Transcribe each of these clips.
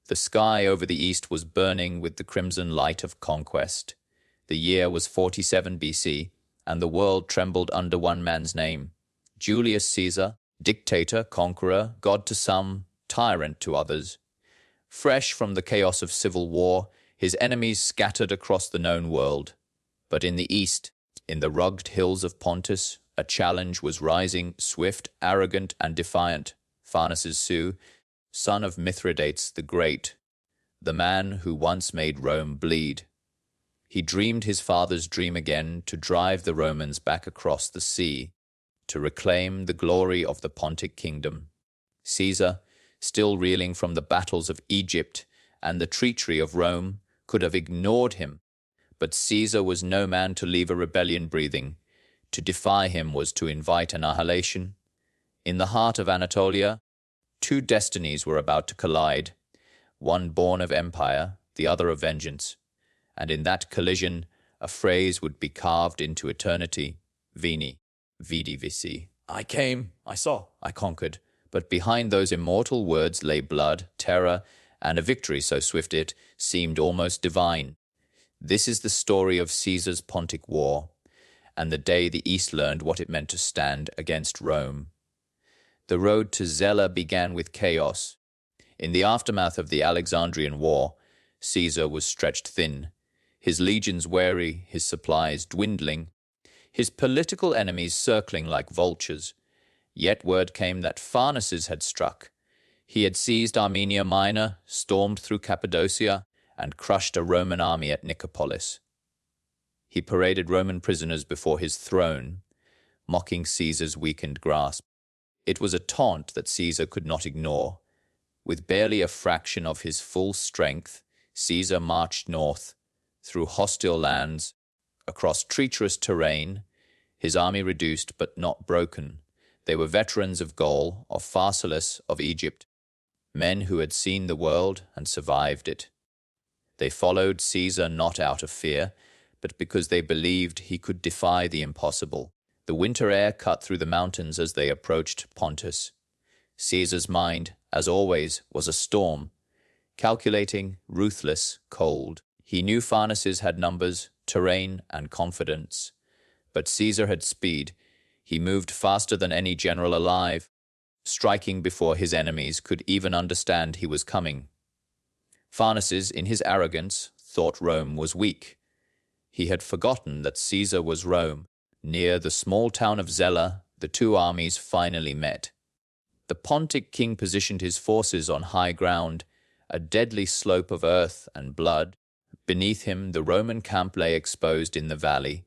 The sky over the east was burning with the crimson light of conquest. The year was 47 BC, and the world trembled under one man's name. Julius Caesar, dictator, conqueror, god to some, tyrant to others. Fresh from the chaos of civil war, his enemies scattered across the known world. But in the east, in the rugged hills of Pontus, a challenge was rising, swift, arrogant, and defiant. Pharnaces II, son of Mithridates the Great, the man who once made Rome bleed. He dreamed his father's dream again, to drive the Romans back across the sea, to reclaim the glory of the Pontic kingdom. Caesar, still reeling from the battles of Egypt and the treachery of Rome, could have ignored him. But Caesar was no man to leave a rebellion breathing. To defy him was to invite annihilation. In the heart of Anatolia, two destinies were about to collide, one born of empire, the other of vengeance. And in that collision, a phrase would be carved into eternity: Veni Vidi Vici. I came, I saw, I conquered. But behind those immortal words lay blood, terror, and a victory so swift it seemed almost divine. This is the story of Caesar's Pontic War, and the day the East learned what it meant to stand against Rome. The road to Zela began with chaos. In the aftermath of the Alexandrian War, Caesar was stretched thin, his legions weary, his supplies dwindling, his political enemies circling like vultures. Yet word came that Pharnaces had struck. He had seized Armenia Minor, stormed through Cappadocia, and crushed a Roman army at Nicopolis. He paraded Roman prisoners before his throne, mocking Caesar's weakened grasp. It was a taunt that Caesar could not ignore. With barely a fraction of his full strength, Caesar marched north, through hostile lands, across treacherous terrain, his army reduced but not broken. They were veterans of Gaul, of Pharsalus, of Egypt, men who had seen the world and survived it. They followed Caesar not out of fear, but because they believed he could defy the impossible. The winter air cut through the mountains as they approached Pontus. Caesar's mind, as always, was a storm, calculating, ruthless, cold. He knew Pharnaces had numbers, terrain, and confidence. But Caesar had speed. He moved faster than any general alive, striking before his enemies could even understand he was coming. Pharnaces, in his arrogance, thought Rome was weak. He had forgotten that Caesar was Rome. Near the small town of Zela, the two armies finally met. The Pontic king positioned his forces on high ground, a deadly slope of earth and blood. Beneath him, the Roman camp lay exposed in the valley.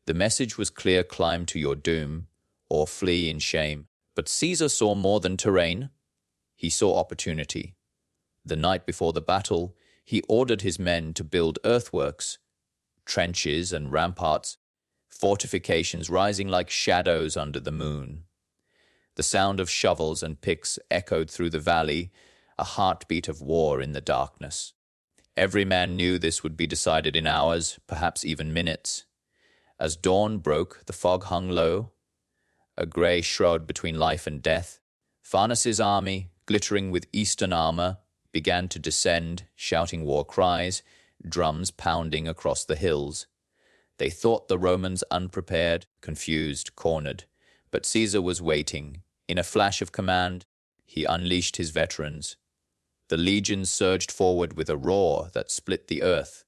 The message was clear: climb to your doom, or flee in shame. But Caesar saw more than terrain. He saw opportunity. The night before the battle, he ordered his men to build earthworks, trenches and ramparts, fortifications rising like shadows under the moon. The sound of shovels and picks echoed through the valley, a heartbeat of war in the darkness. Every man knew this would be decided in hours, perhaps even minutes. As dawn broke, the fog hung low, a grey shroud between life and death. Pharnaces' army, glittering with eastern armor, began to descend, shouting war cries, drums pounding across the hills. They thought the Romans unprepared, confused, cornered. But Caesar was waiting. In a flash of command, he unleashed his veterans. The legions surged forward with a roar that split the earth.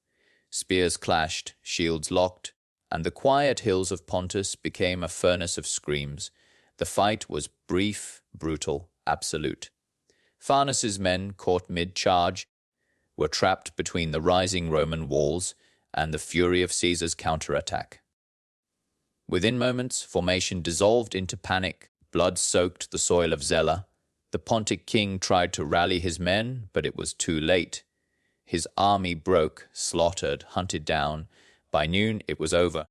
Spears clashed, shields locked, and the quiet hills of Pontus became a furnace of screams. The fight was brief, brutal, absolute. Pharnaces' men, caught mid-charge, were trapped between the rising Roman walls and the fury of Caesar's counterattack. Within moments, formation dissolved into panic. Blood soaked the soil of Zela. The Pontic king tried to rally his men, but it was too late. His army broke, slaughtered, hunted down. By noon, it was over.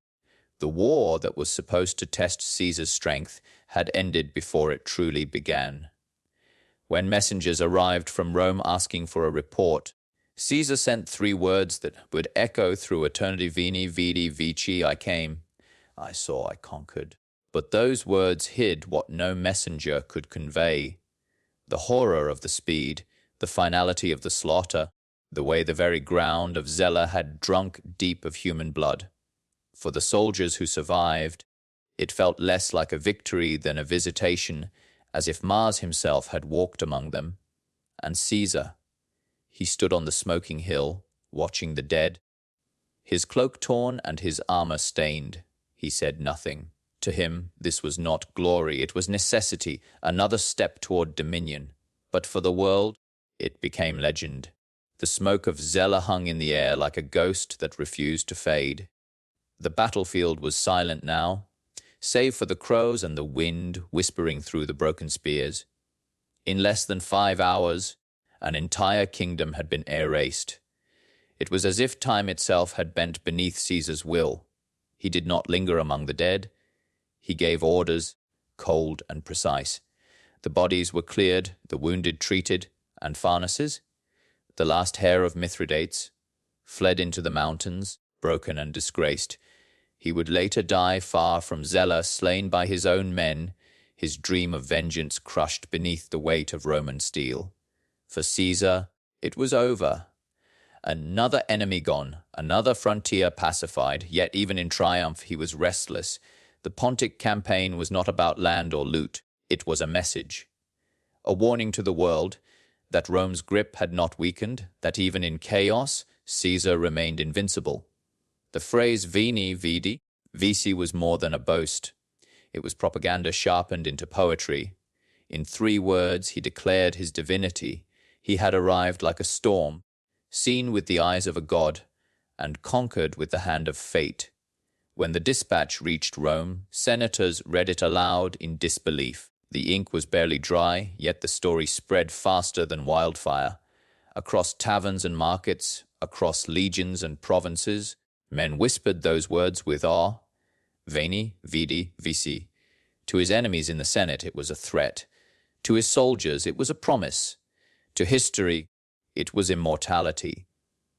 The war that was supposed to test Caesar's strength had ended before it truly began. When messengers arrived from Rome asking for a report, Caesar sent 3 words that would echo through eternity: Veni Vidi Vici, I came. I saw, I conquered. But those words hid what no messenger could convey: the horror of the speed, the finality of the slaughter, the way the very ground of Zela had drunk deep of human blood. For the soldiers who survived, it felt less like a victory than a visitation, as if Mars himself had walked among them. And Caesar, he stood on the smoking hill, watching the dead. His cloak torn and his armor stained, he said nothing. To him, this was not glory, it was necessity, another step toward dominion. But for the world, it became legend. The smoke of Zela hung in the air like a ghost that refused to fade. The battlefield was silent now, save for the crows and the wind whispering through the broken spears. In less than 5 hours, an entire kingdom had been erased. It was as if time itself had bent beneath Caesar's will. He did not linger among the dead. He gave orders, cold and precise. The bodies were cleared, the wounded treated, and Pharnaces, the last heir of Mithridates, fled into the mountains, broken and disgraced. He would later die far from Zela, slain by his own men, his dream of vengeance crushed beneath the weight of Roman steel. For Caesar, it was over. Another enemy gone, another frontier pacified, yet even in triumph he was restless. The Pontic campaign was not about land or loot, it was a message. A warning to the world that Rome's grip had not weakened, that even in chaos, Caesar remained invincible. The phrase Veni Vidi Vici was more than a boast. It was propaganda sharpened into poetry. In 3 words he declared his divinity. He had arrived like a storm, seen with the eyes of a god, and conquered with the hand of fate. When the dispatch reached Rome, senators read it aloud in disbelief. The ink was barely dry, yet the story spread faster than wildfire. Across taverns and markets, across legions and provinces, men whispered those words with awe. Veni Vidi Vici. To his enemies in the Senate it was a threat. To his soldiers it was a promise. To history it was immortality.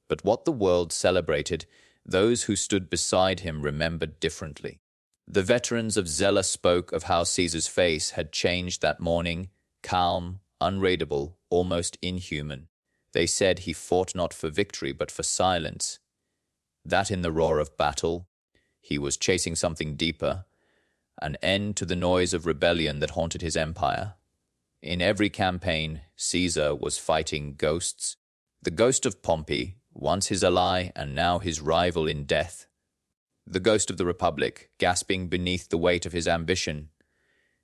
But what the world celebrated, those who stood beside him remembered differently. The veterans of Zela spoke of how Caesar's face had changed that morning, calm, unreadable, almost inhuman. They said he fought not for victory but for silence. That in the roar of battle, he was chasing something deeper, an end to the noise of rebellion that haunted his empire. In every campaign, Caesar was fighting ghosts. The ghost of Pompey, once his ally and now his rival in death. The ghost of the Republic, gasping beneath the weight of his ambition.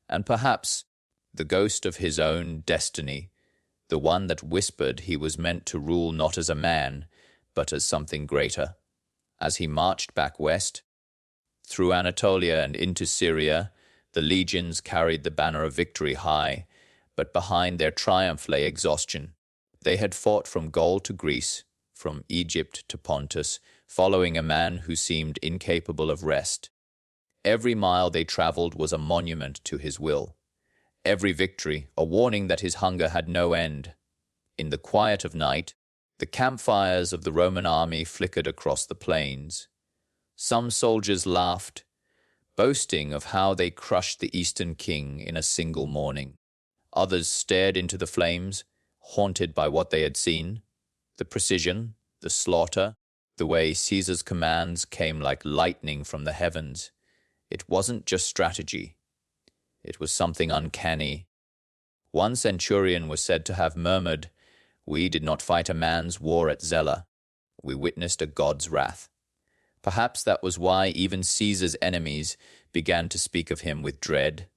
And perhaps the ghost of his own destiny, the one that whispered he was meant to rule not as a man, but as something greater. As he marched back west, through Anatolia and into Syria, the legions carried the banner of victory high, but behind their triumph lay exhaustion. They had fought from Gaul to Greece, from Egypt to Pontus, following a man who seemed incapable of rest. Every mile they traveled was a monument to his will. Every victory, a warning that his hunger had no end. In the quiet of night, the campfires of the Roman army flickered across the plains. Some soldiers laughed, boasting of how they crushed the Eastern king in a single morning. Others stared into the flames, haunted by what they had seen. The precision, the slaughter, the way Caesar's commands came like lightning from the heavens. It wasn't just strategy. It was something uncanny. One centurion was said to have murmured, "We did not fight a man's war at Zela. We witnessed a god's wrath." Perhaps that was why even Caesar's enemies began to speak of him with dread.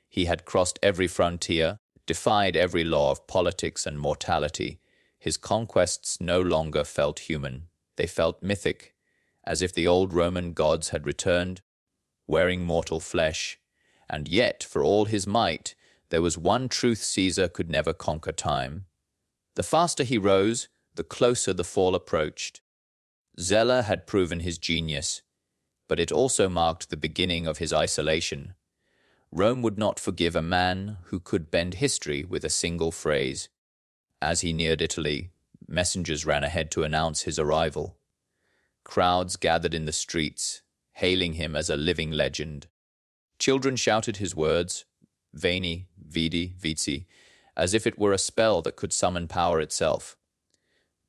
He had crossed every frontier, defied every law of politics and mortality. His conquests no longer felt human. They felt mythic, as if the old Roman gods had returned, wearing mortal flesh. And yet, for all his might, there was one truth Caesar could never conquer: time. The faster he rose, the closer the fall approached. Zela had proven his genius, but it also marked the beginning of his isolation. Rome would not forgive a man who could bend history with a single phrase. As he neared Italy, messengers ran ahead to announce his arrival. Crowds gathered in the streets, hailing him as a living legend. Children shouted his words, Veni Vidi Vici, as if it were a spell that could summon power itself.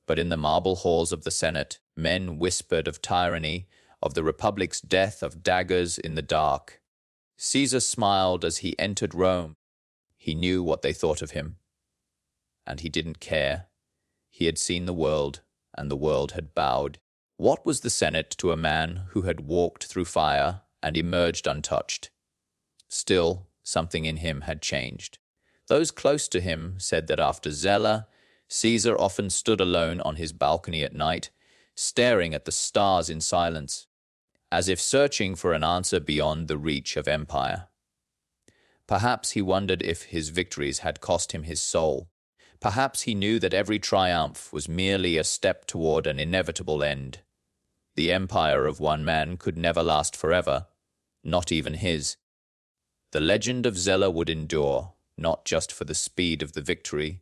But in the marble halls of the Senate, men whispered of tyranny, of the Republic's death, of daggers in the dark. Caesar smiled as he entered Rome. He knew what they thought of him. And he didn't care. He had seen the world, and the world had bowed. What was the Senate to a man who had walked through fire and emerged untouched? Still, something in him had changed. Those close to him said that after Zela, Caesar often stood alone on his balcony at night, staring at the stars in silence, as if searching for an answer beyond the reach of empire. Perhaps he wondered if his victories had cost him his soul. Perhaps he knew that every triumph was merely a step toward an inevitable end. The empire of one man could never last forever, not even his. The legend of Zela would endure, not just for the speed of the victory,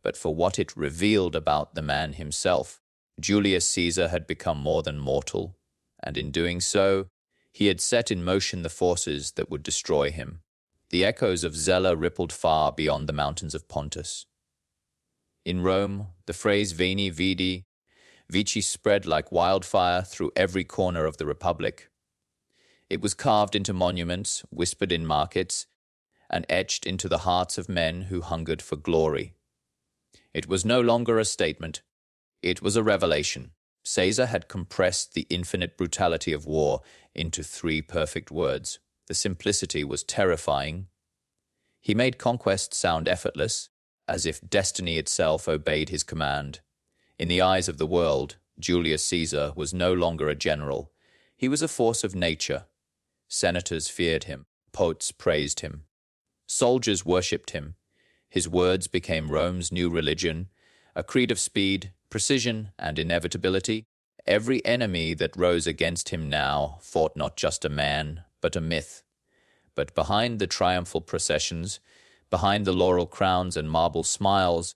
but for what it revealed about the man himself. Julius Caesar had become more than mortal, and in doing so, he had set in motion the forces that would destroy him. The echoes of Zela rippled far beyond the mountains of Pontus. In Rome, the phrase Veni Vidi Vici spread like wildfire through every corner of the Republic. It was carved into monuments, whispered in markets, and etched into the hearts of men who hungered for glory. It was no longer a statement. It was a revelation. Caesar had compressed the infinite brutality of war into 3 perfect words. The simplicity was terrifying. He made conquest sound effortless, as if destiny itself obeyed his command. In the eyes of the world, Julius Caesar was no longer a general. He was a force of nature. Senators feared him. Poets praised him. Soldiers worshipped him. His words became Rome's new religion, a creed of speed, precision, and inevitability. Every enemy that rose against him now fought not just a man, but a myth. But behind the triumphal processions, behind the laurel crowns and marble smiles,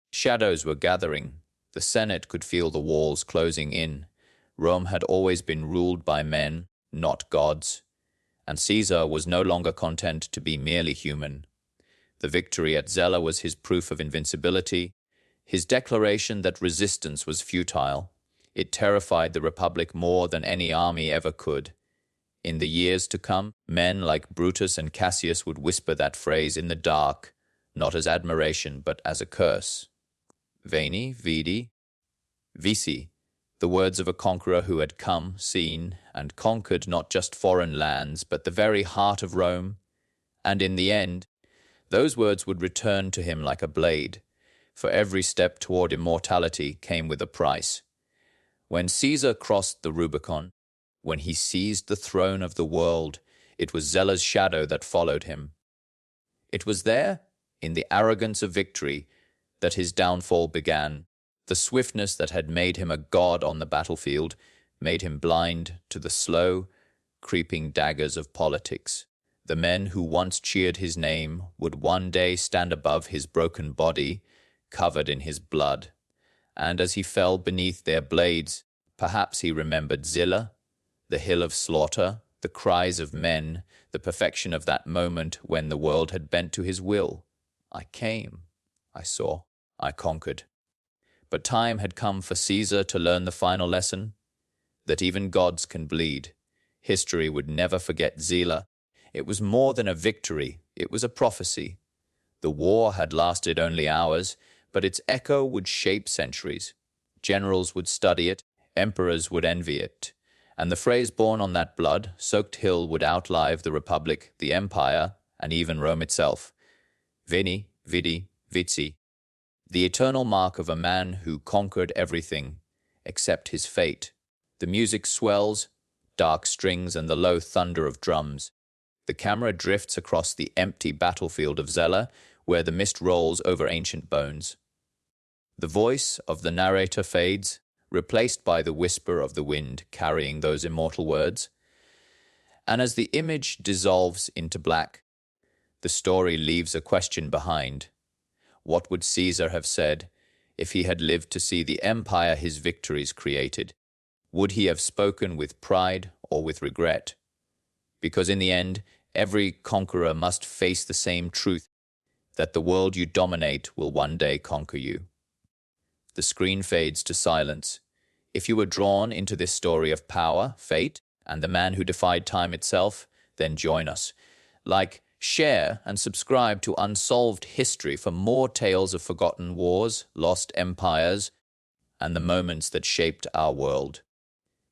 shadows were gathering. The Senate could feel the walls closing in. Rome had always been ruled by men, not gods, and Caesar was no longer content to be merely human. The victory at Zela was his proof of invincibility, his declaration that resistance was futile. It terrified the Republic more than any army ever could. In the years to come, men like Brutus and Cassius would whisper that phrase in the dark, not as admiration but as a curse. Veni Vidi Vici, the words of a conqueror who had come, seen, and conquered not just foreign lands, but the very heart of Rome. And in the end, those words would return to him like a blade, for every step toward immortality came with a price. When Caesar crossed the Rubicon, when he seized the throne of the world, it was Zela's shadow that followed him. It was there, in the arrogance of victory, that his downfall began. The swiftness that had made him a god on the battlefield made him blind to the slow, creeping daggers of politics. The men who once cheered his name would one day stand above his broken body, covered in his blood. And as he fell beneath their blades, perhaps he remembered Zela, the hill of slaughter, the cries of men, the perfection of that moment when the world had bent to his will. I came, I saw, I conquered. But time had come for Caesar to learn the final lesson, that even gods can bleed. History would never forget Zela. It was more than a victory, it was a prophecy. The war had lasted only hours, but its echo would shape centuries. Generals would study it, emperors would envy it, and the phrase born on that blood-soaked hill would outlive the Republic, the Empire, and even Rome itself. Veni Vidi Vici, the eternal mark of a man who conquered everything except his fate. The music swells, dark strings and the low thunder of drums. The camera drifts across the empty battlefield of Zela, where the mist rolls over ancient bones. The voice of the narrator fades, replaced by the whisper of the wind carrying those immortal words. And as the image dissolves into black, the story leaves a question behind. What would Caesar have said if he had lived to see the empire his victories created? Would he have spoken with pride or with regret? Because in the end, every conqueror must face the same truth. that the world you dominate will one day conquer you. The screen fades to silence. If you were drawn into this story of power, fate, and the man who defied time itself, then join us. Like, share, and subscribe to Unsolved History for more tales of forgotten wars, lost empires, and the moments that shaped our world.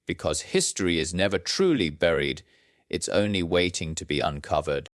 Because history is never truly buried, it's only waiting to be uncovered.